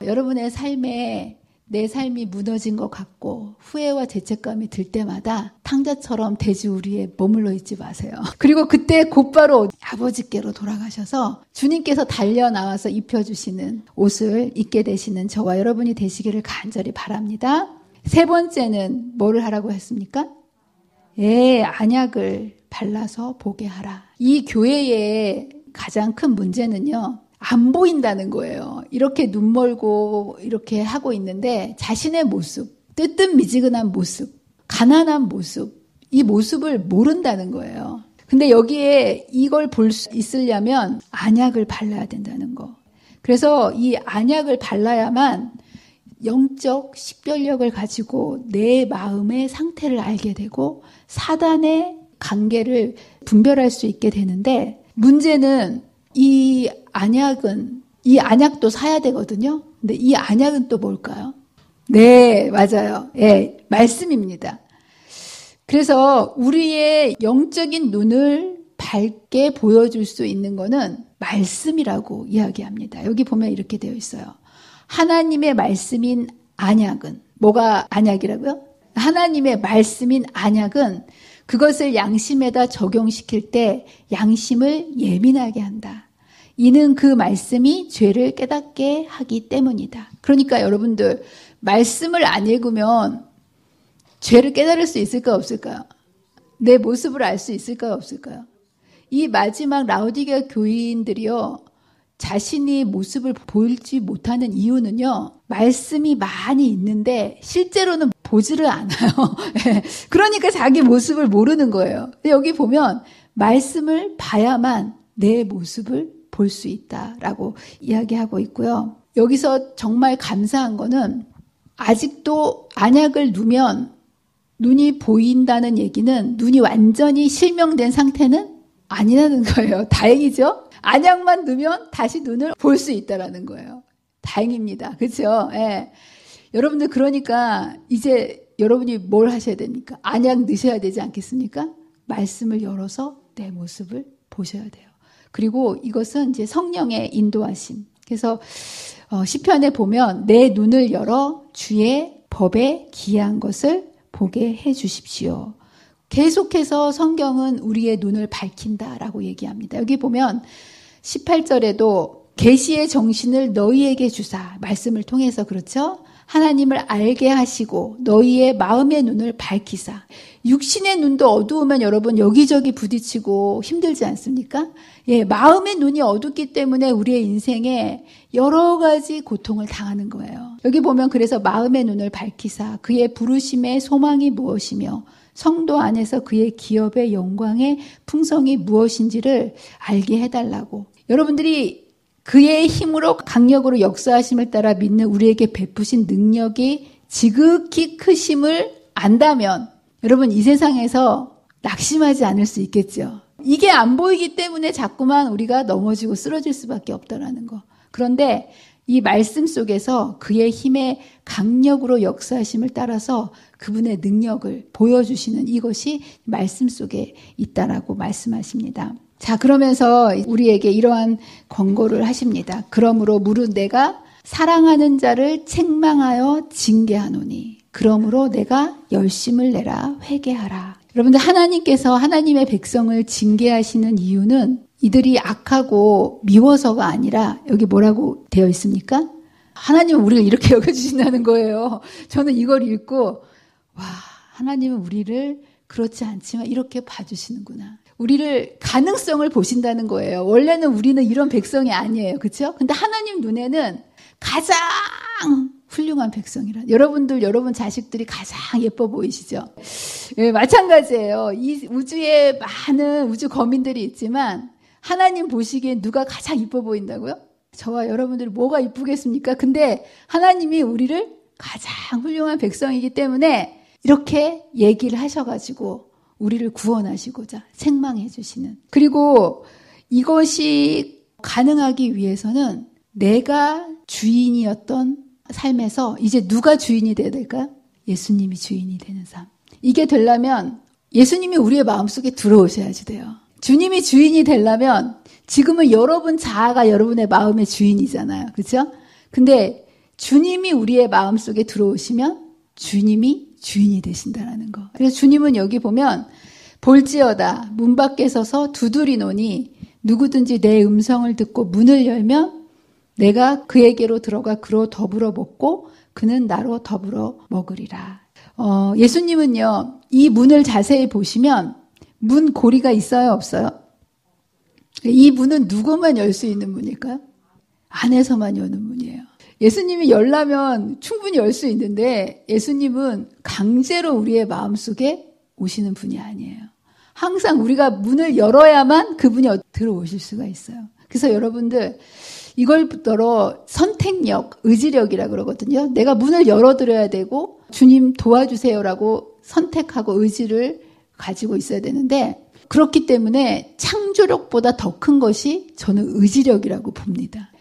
여러분의 삶에 내 삶이 무너진 것 같고 후회와 죄책감이 들 때마다 탕자처럼 돼지우리에 머물러 있지 마세요. 그리고 그때 곧바로 아버지께로 돌아가셔서 주님께서 달려 나와서 입혀주시는 옷을 입게 되시는 저와 여러분이 되시기를 간절히 바랍니다. 세 번째는 뭐를 하라고 했습니까? 안약을 발라서 보게 하라. 이 교회의 가장 큰 문제는요. 안 보인다는 거예요. 이렇게 눈 멀고 이렇게 하고 있는데 자신의 모습, 뜨뜻미지근한 모습, 가난한 모습, 이 모습을 모른다는 거예요. 근데 여기에 이걸 볼 수 있으려면 안약을 발라야 된다는 거. 그래서 이 안약을 발라야만 영적 식별력을 가지고 내 마음의 상태를 알게 되고 사단의 관계를 분별할 수 있게 되는데 문제는 이 안약도 사야 되거든요. 근데 이 안약은 또 뭘까요? 네, 맞아요. 말씀입니다. 그래서 우리의 영적인 눈을 밝게 보여줄 수 있는 거는 말씀이라고 이야기합니다. 여기 보면 이렇게 되어 있어요. 하나님의 말씀인 안약은, 뭐가 안약이라고요? 하나님의 말씀인 안약은 그것을 양심에다 적용시킬 때 양심을 예민하게 한다. 이는 그 말씀이 죄를 깨닫게 하기 때문이다. 그러니까 여러분들 말씀을 안 읽으면 죄를 깨달을 수 있을까요? 없을까요? 내 모습을 알 수 있을까요? 없을까요? 이 마지막 라오디게아 교인들이요. 자신이 모습을 보일지 못하는 이유는요. 말씀이 많이 있는데 실제로는 보지를 않아요. 그러니까 자기 모습을 모르는 거예요. 여기 보면 말씀을 봐야만 내 모습을 볼 수 있다라고 이야기하고 있고요. 여기서 정말 감사한 거는 아직도 안약을 누면 눈이 보인다는 얘기는 눈이 완전히 실명된 상태는 아니라는 거예요. 다행이죠? 안약만 넣으면 다시 눈을 볼 수 있다라는 거예요. 다행입니다. 그렇죠? 여러분들 그러니까 이제 여러분이 뭘 하셔야 됩니까? 안약 넣으셔야 되지 않겠습니까? 말씀을 열어서 내 모습을 보셔야 돼요. 그리고 이것은 이제 성령의 인도하심. 그래서 시편에 보면 내 눈을 열어 주의 법에 기이한 것을 보게 해 주십시오. 계속해서 성경은 우리의 눈을 밝힌다라고 얘기합니다. 여기 보면 18절에도 계시의 정신을 너희에게 주사, 말씀을 통해서 그렇죠? 하나님을 알게 하시고 너희의 마음의 눈을 밝히사. 육신의 눈도 어두우면 여러분 여기저기 부딪히고 힘들지 않습니까? 예, 마음의 눈이 어둡기 때문에 우리의 인생에 여러 가지 고통을 당하는 거예요. 여기 보면 그래서 마음의 눈을 밝히사 그의 부르심의 소망이 무엇이며 성도 안에서 그의 기업의 영광의 풍성이 무엇인지를 알게 해달라고. 여러분들이 그의 힘으로 강력으로 역사하심을 따라 믿는 우리에게 베푸신 능력이 지극히 크심을 안다면 여러분 이 세상에서 낙심하지 않을 수 있겠죠. 이게 안 보이기 때문에 자꾸만 우리가 넘어지고 쓰러질 수밖에 없다라는 거. 그런데 이 말씀 속에서 그의 힘의 강력으로 역사하심을 따라서 그분의 능력을 보여주시는 이것이 말씀 속에 있다라고 말씀하십니다. 자, 그러면서 우리에게 이러한 권고를 하십니다. 그러므로 무릇 내가 사랑하는 자를 책망하여 징계하노니 그러므로 내가 열심을 내라 회개하라. 여러분들 하나님께서 하나님의 백성을 징계하시는 이유는 이들이 악하고 미워서가 아니라 여기 뭐라고 되어 있습니까? 하나님은 우리를 이렇게 여겨주신다는 거예요. 저는 이걸 읽고 와, 하나님은 우리를 그렇지 않지만 이렇게 봐주시는구나. 우리를 가능성을 보신다는 거예요. 원래는 우리는 이런 백성이 아니에요. 그렇죠? 근데 하나님 눈에는 가장 훌륭한 백성이라. 여러분 자식들이 가장 예뻐 보이시죠? 예, 마찬가지예요. 이 우주에 많은 우주 거민들이 있지만 하나님 보시기엔 누가 가장 이뻐 보인다고요? 저와 여러분들이 뭐가 이쁘겠습니까? 근데 하나님이 우리를 가장 훌륭한 백성이기 때문에 이렇게 얘기를 하셔가지고 우리를 구원하시고자 책망해 주시는. 그리고 이것이 가능하기 위해서는 내가 주인이었던 삶에서 이제 누가 주인이 돼야 될까요? 예수님이 주인이 되는 삶. 이게 되려면 예수님이 우리의 마음속에 들어오셔야지 돼요. 주님이 주인이 되려면 지금은 여러분 자아가 여러분의 마음의 주인이잖아요. 그렇죠? 근데 주님이 우리의 마음속에 들어오시면 주님이 주인이 되신다라는 거. 그래서 주님은 여기 보면 볼지어다 문 밖에 서서 두드리노니 누구든지 내 음성을 듣고 문을 열면 내가 그에게로 들어가 그로 더불어 먹고 그는 나로 더불어 먹으리라. 예수님은요, 이 문을 자세히 보시면 문 고리가 있어요, 없어요? 이 문은 누구만 열 수 있는 문일까요? 안에서만 여는 문이에요. 예수님이 열라면 충분히 열 수 있는데 예수님은 강제로 우리의 마음속에 오시는 분이 아니에요. 항상 우리가 문을 열어야만 그분이 들어오실 수가 있어요. 그래서 여러분들 이걸 붙들어 선택력, 의지력이라고 그러거든요. 내가 문을 열어드려야 되고 주님 도와주세요라고 선택하고 의지를 가지고 있어야 되는데 그렇기 때문에 창조력보다 더 큰 것이 저는 의지력이라고 봅니다.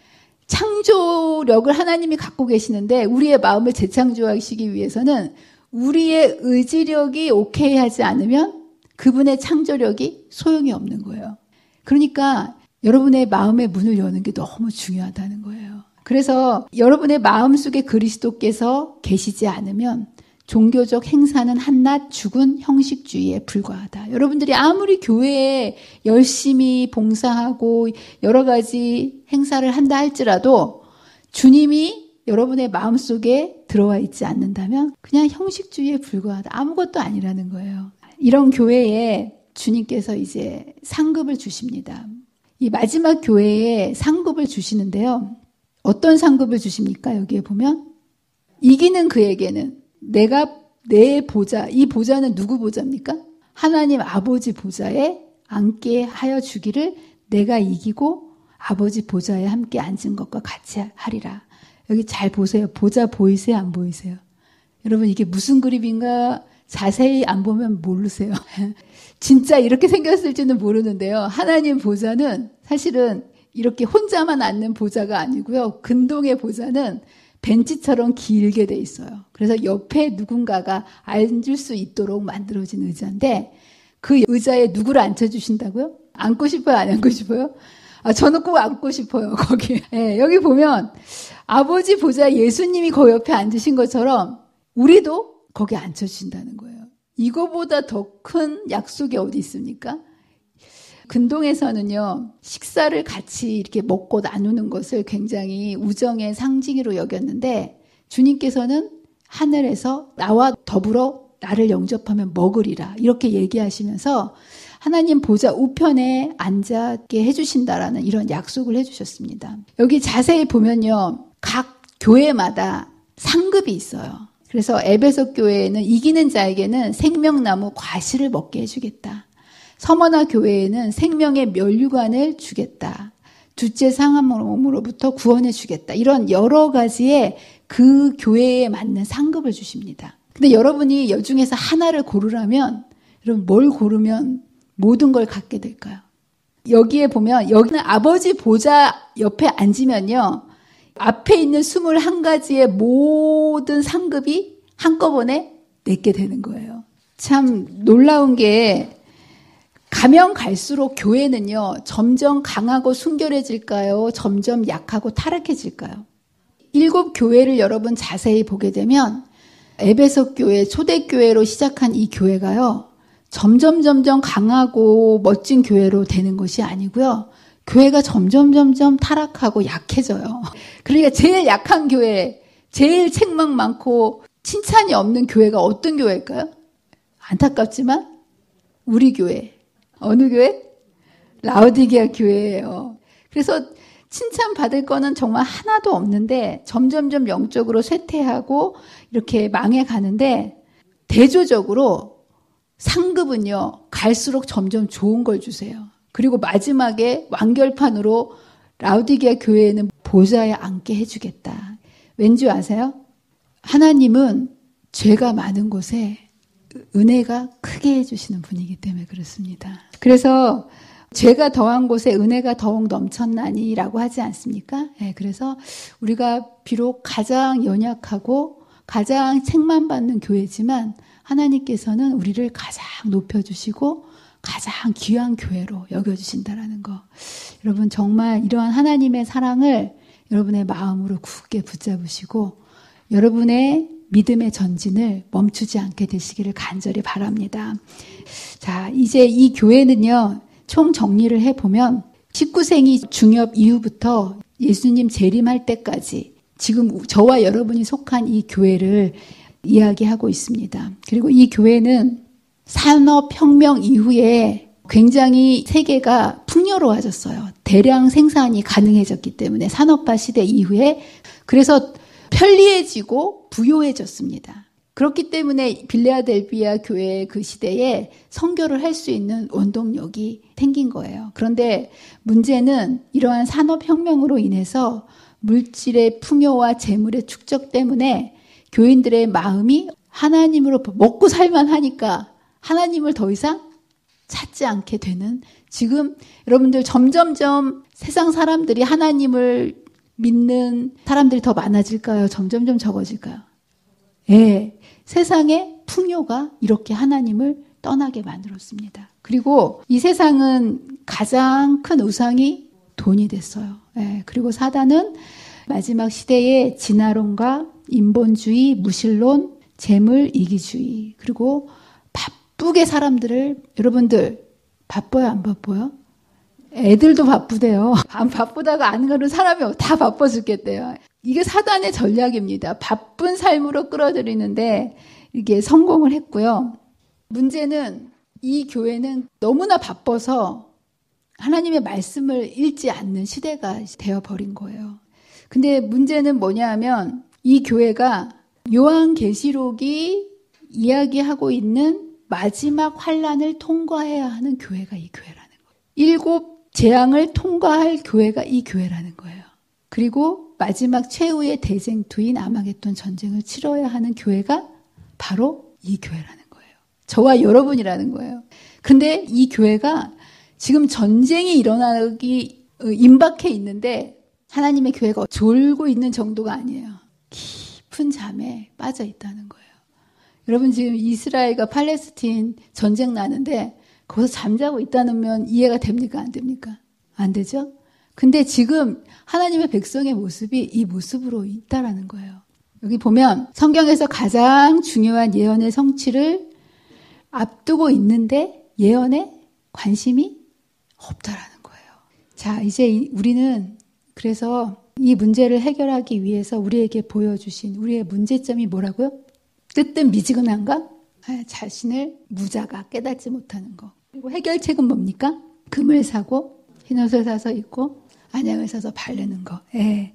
창조력을 하나님이 갖고 계시는데 우리의 마음을 재창조하시기 위해서는 우리의 의지력이 오케이 하지 않으면 그분의 창조력이 소용이 없는 거예요. 그러니까 여러분의 마음의 문을 여는 게 너무 중요하다는 거예요. 그래서 여러분의 마음속에 그리스도께서 계시지 않으면 종교적 행사는 한낱 죽은 형식주의에 불과하다. 여러분들이 아무리 교회에 열심히 봉사하고 여러 가지 행사를 한다 할지라도 주님이 여러분의 마음속에 들어와 있지 않는다면 그냥 형식주의에 불과하다. 아무것도 아니라는 거예요. 이런 교회에 주님께서 이제 상급을 주십니다. 이 마지막 교회에 상급을 주시는데요. 어떤 상급을 주십니까? 여기에 보면 이기는 그에게는 내가 내 보좌, 이 보좌는 누구 보좌입니까? 하나님 아버지 보좌에 앉게 하여 주기를 내가 이기고 아버지 보좌에 함께 앉은 것과 같이 하리라. 여기 잘 보세요. 보좌 보이세요? 안 보이세요? 여러분 이게 무슨 그림인가 자세히 안 보면 모르세요. 진짜 이렇게 생겼을지는 모르는데요. 하나님 보좌는 사실은 이렇게 혼자만 앉는 보좌가 아니고요. 근동의 보좌는 벤치처럼 길게 돼 있어요. 그래서 옆에 누군가가 앉을 수 있도록 만들어진 의자인데 그 의자에 누구를 앉혀주신다고요? 앉고 싶어요? 안 앉고 싶어요? 저는 꼭 앉고 싶어요, 거기. 예, 여기 보면 아버지 보좌 예수님이 그 옆에 앉으신 것처럼 우리도 거기 앉혀주신다는 거예요. 이거보다 더 큰 약속이 어디 있습니까? 근동에서는요, 식사를 같이 이렇게 먹고 나누는 것을 굉장히 우정의 상징으로 여겼는데, 주님께서는 하늘에서 나와 더불어 나를 영접하면 먹으리라 이렇게 얘기하시면서 하나님 보좌 우편에 앉게 해주신다라는 이런 약속을 해주셨습니다. 여기 자세히 보면요, 각 교회마다 상급이 있어요. 그래서 에베소 교회에는 이기는 자에게는 생명나무 과실을 먹게 해주겠다. 서머나 교회에는 생명의 면류관을 주겠다. 둘째 상함으로부터 구원해 주겠다. 이런 여러 가지의 그 교회에 맞는 상급을 주십니다. 근데 여러분이 여중에서 하나를 고르라면 여러분 뭘 고르면 모든 걸 갖게 될까요? 여기에 보면 여기는 아버지 보좌 옆에 앉으면요. 앞에 있는 21가지의 모든 상급이 한꺼번에 내게 되는 거예요. 참 놀라운 게 가면 갈수록 교회는요. 점점 강하고 순결해질까요? 점점 약하고 타락해질까요? 7 교회를 여러분 자세히 보게 되면 에베소 교회, 초대교회로 시작한 이 교회가요. 점점 강하고 멋진 교회로 되는 것이 아니고요. 교회가 점점 타락하고 약해져요. 그러니까 제일 약한 교회, 제일 책망 많고 칭찬이 없는 교회가 어떤 교회일까요? 안타깝지만 우리 교회. 어느 교회? 라오디게아 교회예요. 그래서 칭찬받을 거는 정말 하나도 없는데 점점 영적으로 쇠퇴하고 이렇게 망해가는데 대조적으로 상급은요. 갈수록 점점 좋은 걸 주세요. 그리고 마지막에 완결판으로 라오디게아 교회에는 보좌에 앉게 해주겠다. 왠지 아세요? 하나님은 죄가 많은 곳에 은혜가 크게 해주시는 분이기 때문에 그렇습니다. 그래서 죄가 더한 곳에 은혜가 더욱 넘쳤나니라고 하지 않습니까? 네, 그래서 우리가 비록 가장 연약하고 가장 책망받는 교회지만 하나님께서는 우리를 가장 높여주시고 가장 귀한 교회로 여겨주신다라는 거. 여러분 정말 이러한 하나님의 사랑을 여러분의 마음으로 굳게 붙잡으시고 여러분의 믿음의 전진을 멈추지 않게 되시기를 간절히 바랍니다. 자, 이제 이 교회는요. 총 정리를 해보면 19세기 중엽 이후부터 예수님 재림할 때까지 지금 저와 여러분이 속한 이 교회를 이야기하고 있습니다. 그리고 이 교회는 산업혁명 이후에 굉장히 세계가 풍요로워졌어요. 대량 생산이 가능해졌기 때문에 산업화 시대 이후에 그래서 편리해지고 부요해졌습니다. 그렇기 때문에 빌레아델비아 교회 그 시대에 선교를 할 수 있는 원동력이 생긴 거예요. 그런데 문제는 이러한 산업혁명으로 인해서 물질의 풍요와 재물의 축적 때문에 교인들의 마음이 하나님으로 먹고 살만 하니까 하나님을 더 이상 찾지 않게 되는 지금 여러분들 점점점 세상 사람들이 하나님을 믿는 사람들이 더 많아질까요? 점점점 적어질까요? 예, 세상의 풍요가 이렇게 하나님을 떠나게 만들었습니다. 그리고 이 세상은 가장 큰 우상이 돈이 됐어요. 예, 그리고 사단은 마지막 시대에 진화론과 인본주의, 무신론, 재물, 이기주의 그리고 바쁘게 사람들을 여러분들 바빠요 안 바빠요? 애들도 바쁘대요. 안 바쁘다고 안 가는 사람이 다 바빠 죽겠대요. 이게 사단의 전략입니다. 바쁜 삶으로 끌어들이는데 이게 성공을 했고요. 문제는 이 교회는 너무나 바빠서 하나님의 말씀을 읽지 않는 시대가 되어버린 거예요. 근데 문제는 뭐냐 하면 이 교회가 요한계시록이 이야기하고 있는 마지막 환란을 통과해야 하는 교회가 이 교회라는 거예요. 7 재앙을 통과할 교회가 이 교회라는 거예요. 그리고 마지막 최후의 대쟁투인 아마겟돈 전쟁을 치러야 하는 교회가 바로 이 교회라는 거예요. 저와 여러분이라는 거예요. 근데 이 교회가 지금 전쟁이 일어나기 임박해 있는데 하나님의 교회가 졸고 있는 정도가 아니에요. 깊은 잠에 빠져 있다는 거예요. 여러분 지금 이스라엘과 팔레스틴 전쟁 나는데 거기서 잠자고 있다면 이해가 됩니까? 안 됩니까? 안 되죠? 근데 지금 하나님의 백성의 모습이 이 모습으로 있다라는 거예요. 여기 보면 성경에서 가장 중요한 예언의 성취를 앞두고 있는데 예언에 관심이 없다라는 거예요. 자, 이제 우리는 그래서 이 문제를 해결하기 위해서 우리에게 보여주신 우리의 문제점이 뭐라고요? 뜨뜻 미지근한가? 자신을 무자가 깨닫지 못하는 거. 그리고 해결책은 뭡니까? 금을 사고 흰옷을 사서 입고 안약을 사서 바르는 거. 예.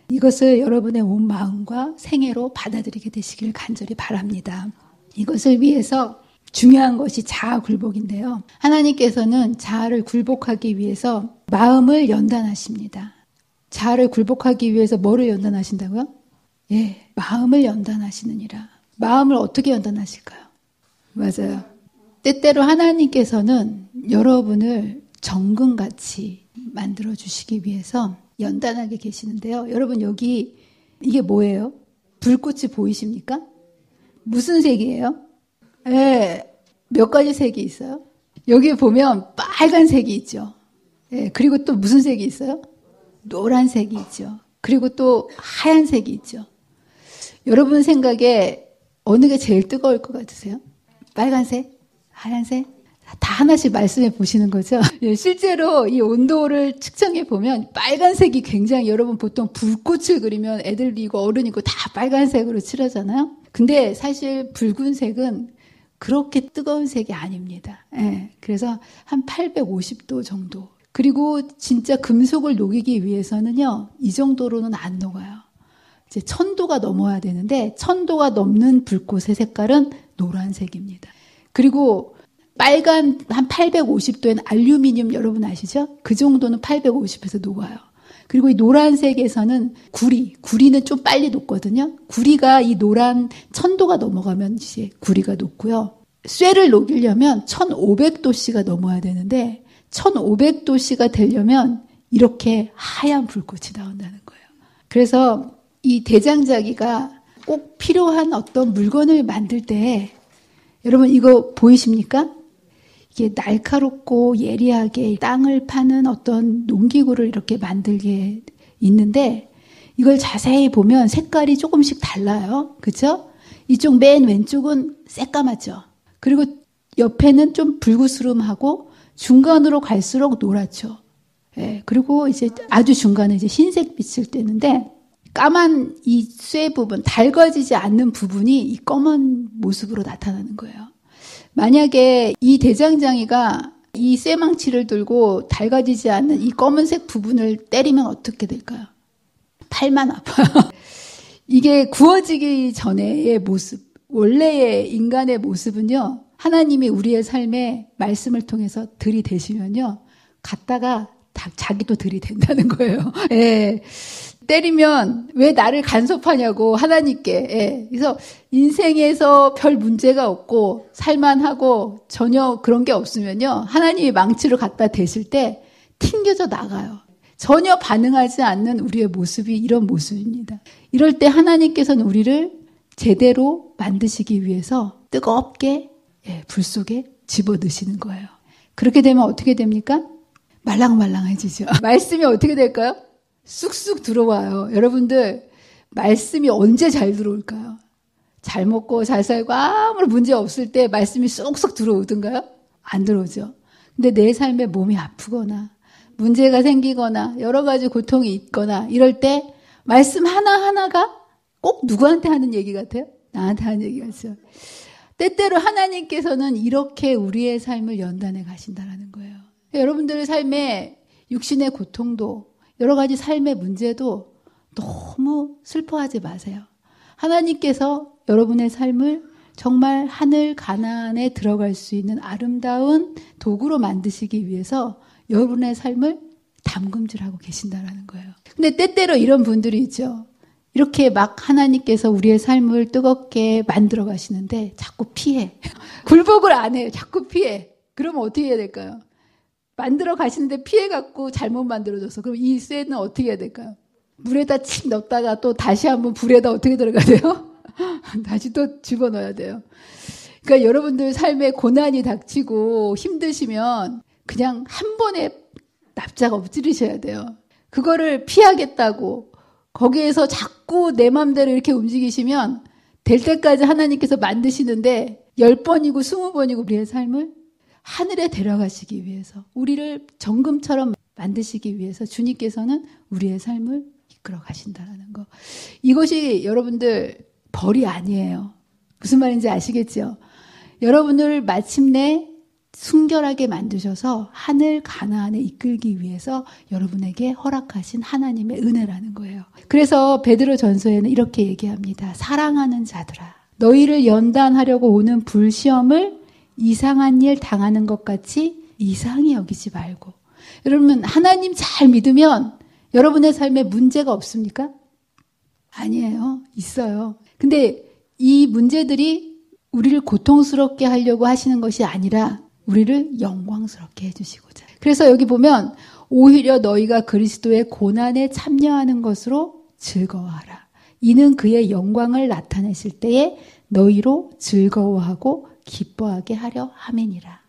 이것을 여러분의 온 마음과 생애로 받아들이게 되시길 간절히 바랍니다. 이것을 위해서 중요한 것이 자아 굴복인데요. 하나님께서는 자아를 굴복하기 위해서 마음을 연단하십니다. 자아를 굴복하기 위해서 뭐를 연단하신다고요? 예, 마음을 연단하시느니라. 마음을 어떻게 연단하실까요? 맞아요. 때때로 하나님께서는 여러분을 정금같이 만들어주시기 위해서 연단하게 계시는데요. 여러분 여기 이게 뭐예요? 불꽃이 보이십니까? 무슨 색이에요? 예, 몇 가지 색이 있어요? 여기 보면 빨간색이 있죠. 예, 그리고 또 무슨 색이 있어요? 노란색이 있죠. 그리고 또 하얀색이 있죠. 여러분 생각에 어느 게 제일 뜨거울 것 같으세요? 빨간색? 하얀색? 다 하나씩 말씀해 보시는 거죠. 예, 실제로 이 온도를 측정해 보면 빨간색이 굉장히 여러분 보통 불꽃을 그리면 애들도 있고 어른이 있고 다 빨간색으로 칠하잖아요. 근데 사실 붉은색은 그렇게 뜨거운 색이 아닙니다. 예, 그래서 한 850도 정도. 그리고 진짜 금속을 녹이기 위해서는요, 이 정도로는 안 녹아요. 이제 1000도가 넘어야 되는데 1000도가 넘는 불꽃의 색깔은 노란색입니다. 그리고 빨간 한 850도엔 알루미늄 여러분 아시죠? 그 정도는 850에서 녹아요. 그리고 이 노란색에서는 구리는 좀 빨리 녹거든요. 구리가 이 노란 1000도가 넘어가면 이제 구리가 녹고요. 쇠를 녹이려면 1500도씨가 넘어야 되는데 1500도씨가 되려면 이렇게 하얀 불꽃이 나온다는 거예요. 그래서 이 대장자기가 꼭 필요한 어떤 물건을 만들 때 여러분 이거 보이십니까? 이게 날카롭고 예리하게 땅을 파는 어떤 농기구를 이렇게 만들게 있는데 이걸 자세히 보면 색깔이 조금씩 달라요. 그렇죠? 이쪽 맨 왼쪽은 새까맣죠. 그리고 옆에는 좀 붉으스름하고 중간으로 갈수록 노랗죠. 예, 그리고 이제 아주 중간에 이제 흰색 빛을 떼는데 까만 이 쇠 부분, 달궈지지 않는 부분이 이 검은 모습으로 나타나는 거예요. 만약에 이 대장장이가 이 쇠망치를 들고 달궈지지 않는 이 검은색 부분을 때리면 어떻게 될까요? 팔만 아파요. 이게 구워지기 전의 모습, 원래의 인간의 모습은요, 하나님이 우리의 삶에 말씀을 통해서 들이대시면요, 갔다가 자기도 들이댄다는 거예요. 예. 때리면 왜 나를 간섭하냐고 하나님께. 예. 그래서 인생에서 별 문제가 없고 살만하고 전혀 그런 게 없으면요, 하나님이 망치로 갖다 대실 때 튕겨져 나가요. 전혀 반응하지 않는 우리의 모습이 이런 모습입니다. 이럴 때 하나님께서는 우리를 제대로 만드시기 위해서 뜨겁게 불 속에 집어넣으시는 거예요. 그렇게 되면 어떻게 됩니까? 말랑말랑해지죠. 말씀이 어떻게 될까요? 쑥쑥 들어와요. 여러분들 말씀이 언제 잘 들어올까요? 잘 먹고 잘 살고 아무런 문제 없을 때 말씀이 쑥쑥 들어오던가요? 안 들어오죠. 근데 내 삶에 몸이 아프거나 문제가 생기거나 여러 가지 고통이 있거나 이럴 때 말씀 하나하나가 꼭 누구한테 하는 얘기 같아요? 나한테 하는 얘기 같죠. 때때로 하나님께서는 이렇게 우리의 삶을 연단해 가신다는 거예요. 여러분들의 삶에 육신의 고통도 여러 가지 삶의 문제도 너무 슬퍼하지 마세요. 하나님께서 여러분의 삶을 정말 하늘 가나안에 들어갈 수 있는 아름다운 도구로 만드시기 위해서 여러분의 삶을 담금질하고 계신다는 거예요. 근데 때때로 이런 분들이 있죠. 이렇게 막 하나님께서 우리의 삶을 뜨겁게 만들어 가시는데 자꾸 피해. 굴복을 안 해요. 자꾸 피해. 그러면 어떻게 해야 될까요? 만들어 가시는데 피해갖고 잘못 만들어져서 그럼 이 쇠는 어떻게 해야 될까요? 물에다 칙 넣었다가 또 다시 한번 불에다 어떻게 들어가야 돼요? 다시 또 집어넣어야 돼요. 그러니까 여러분들 삶에 고난이 닥치고 힘드시면 그냥 한 번에 납작 엎드리셔야 돼요. 그거를 피하겠다고 거기에서 자꾸 내 맘대로 이렇게 움직이시면 될 때까지 하나님께서 만드시는데 10번이고 20번이고 우리의 삶을 하늘에 데려가시기 위해서 우리를 정금처럼 만드시기 위해서 주님께서는 우리의 삶을 이끌어 가신다는 거. 이것이 여러분들 벌이 아니에요. 무슨 말인지 아시겠죠? 여러분을 마침내 순결하게 만드셔서 하늘 가나안에 이끌기 위해서 여러분에게 허락하신 하나님의 은혜라는 거예요. 그래서 베드로 전서에는 이렇게 얘기합니다. 사랑하는 자들아, 너희를 연단하려고 오는 불시험을 이상한 일 당하는 것 같이 이상히 여기지 말고. 여러분, 하나님 잘 믿으면 여러분의 삶에 문제가 없습니까? 아니에요. 있어요. 근데 이 문제들이 우리를 고통스럽게 하려고 하시는 것이 아니라 우리를 영광스럽게 해주시고자. 그래서 여기 보면 오히려 너희가 그리스도의 고난에 참여하는 것으로 즐거워하라. 이는 그의 영광을 나타내실 때에 너희로 즐거워하고 기뻐하게 하려 함이니라.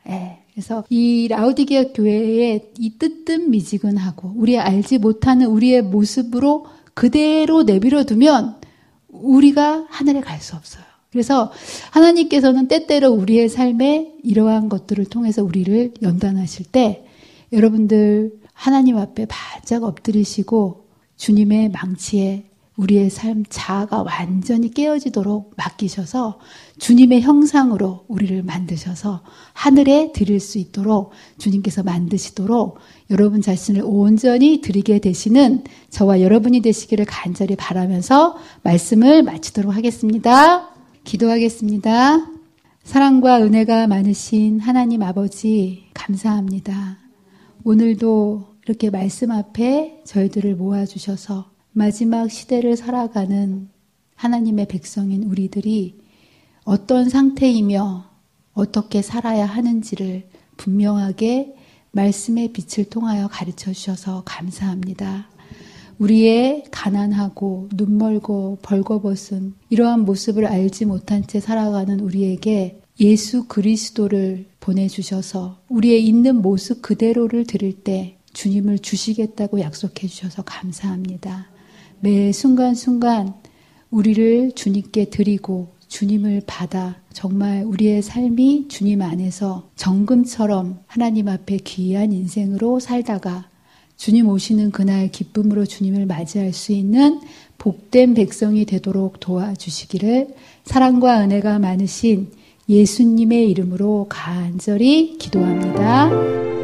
그래서 이 라오디게아 교회의 이 뜨뜻미지근하고 우리 알지 못하는 우리의 모습으로 그대로 내버려 두면 우리가 하늘에 갈 수 없어요. 그래서 하나님께서는 때때로 우리의 삶에 이러한 것들을 통해서 우리를 연단하실 때 여러분들 하나님 앞에 바짝 엎드리시고 주님의 망치에 우리의 삶 자아가 완전히 깨어지도록 맡기셔서 주님의 형상으로 우리를 만드셔서 하늘에 드릴 수 있도록 주님께서 만드시도록 여러분 자신을 온전히 드리게 되시는 저와 여러분이 되시기를 간절히 바라면서 말씀을 마치도록 하겠습니다. 기도하겠습니다. 사랑과 은혜가 많으신 하나님 아버지 감사합니다. 오늘도 이렇게 말씀 앞에 저희들을 모아주셔서 마지막 시대를 살아가는 하나님의 백성인 우리들이 어떤 상태이며 어떻게 살아야 하는지를 분명하게 말씀의 빛을 통하여 가르쳐 주셔서 감사합니다. 우리의 가난하고 눈멀고 벌거벗은 이러한 모습을 알지 못한 채 살아가는 우리에게 예수 그리스도를 보내주셔서 우리의 있는 모습 그대로를 드릴 때 주님을 주시겠다고 약속해 주셔서 감사합니다. 매 순간순간 우리를 주님께 드리고 주님을 받아 정말 우리의 삶이 주님 안에서 정금처럼 하나님 앞에 귀한 인생으로 살다가 주님 오시는 그날 기쁨으로 주님을 맞이할 수 있는 복된 백성이 되도록 도와주시기를 사랑과 은혜가 많으신 예수님의 이름으로 간절히 기도합니다.